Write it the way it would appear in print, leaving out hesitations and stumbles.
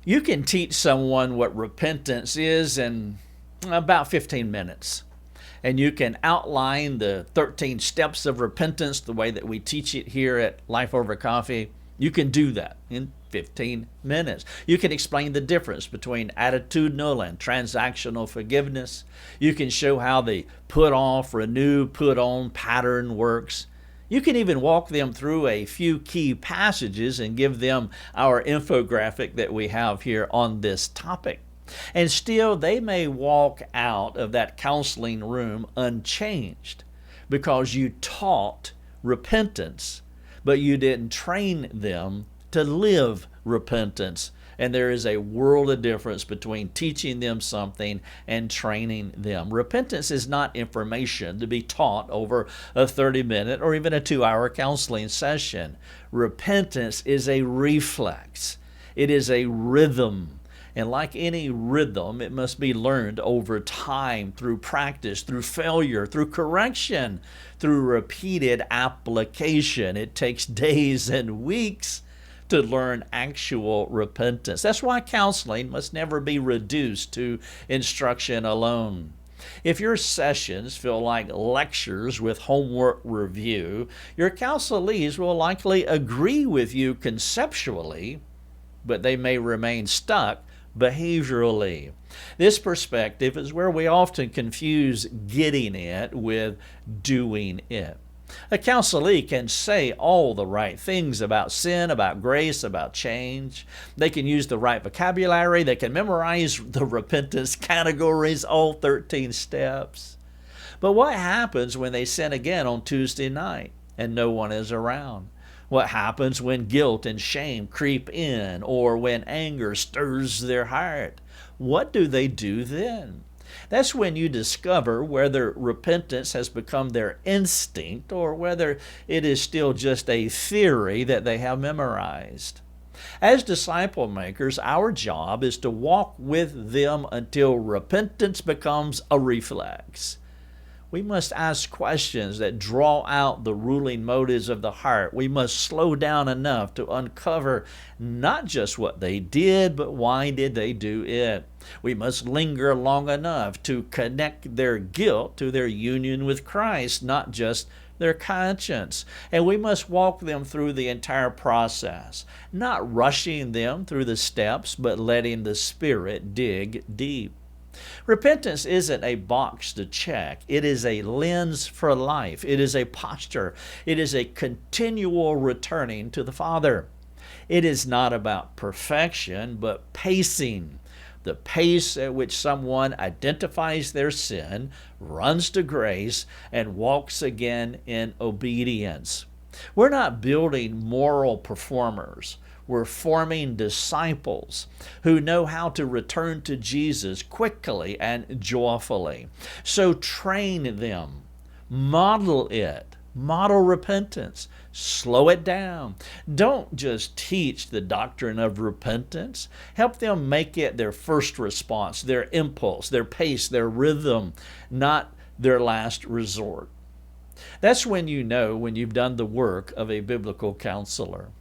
You can teach someone what repentance is in about 15 minutes. And you can outline the 13 steps of repentance the way that we teach it here at Life Over Coffee. You can do that in 15 minutes. You can explain the difference between attitudinal and transactional forgiveness. You can show how the put off, renew, put on pattern works. You can even walk them through a few key passages and give them our infographic that we have here on this topic. And still, they may walk out of that counseling room unchanged because you taught repentance, but you didn't train them to live repentance. And there is a world of difference between teaching them something and training them. Repentance is not information to be taught over a 30-minute or even a 2-hour counseling session. Repentance is a reflex. It is a rhythm. And like any rhythm, it must be learned over time, through practice, through failure, through correction, through repeated application. It takes days and weeks to learn actual repentance. That's why counseling must never be reduced to instruction alone. If your sessions feel like lectures with homework review, your counselees will likely agree with you conceptually, but they may remain stuck behaviorally. This perspective is where we often confuse getting it with doing it. A counselee can say all the right things about sin, about grace, about change. They can use the right vocabulary. They can memorize the repentance categories, all 13 steps. But what happens when they sin again on Tuesday night and no one is around? What happens when guilt and shame creep in, or when anger stirs their heart? What do they do then? That's when you discover whether repentance has become their instinct or whether it is still just a theory that they have memorized. As disciple makers, our job is to walk with them until repentance becomes a reflex. We must ask questions that draw out the ruling motives of the heart. We must slow down enough to uncover not just what they did, but why did they do it. We must linger long enough to connect their guilt to their union with Christ, not just their conscience. And we must walk them through the entire process, not rushing them through the steps, but letting the Spirit dig deep. Repentance isn't a box to check. It is a lens for life. It is a posture. It is a continual returning to the Father. It is not about perfection, but pacing. The pace at which someone identifies their sin, runs to grace, and walks again in obedience. We're not building moral performers. We're forming disciples who know how to return to Jesus quickly and joyfully. So train them, model it, model repentance, slow it down. Don't just teach the doctrine of repentance. Help them make it their first response, their impulse, their pace, their rhythm, not their last resort. That's when you know when you've done the work of a biblical counselor.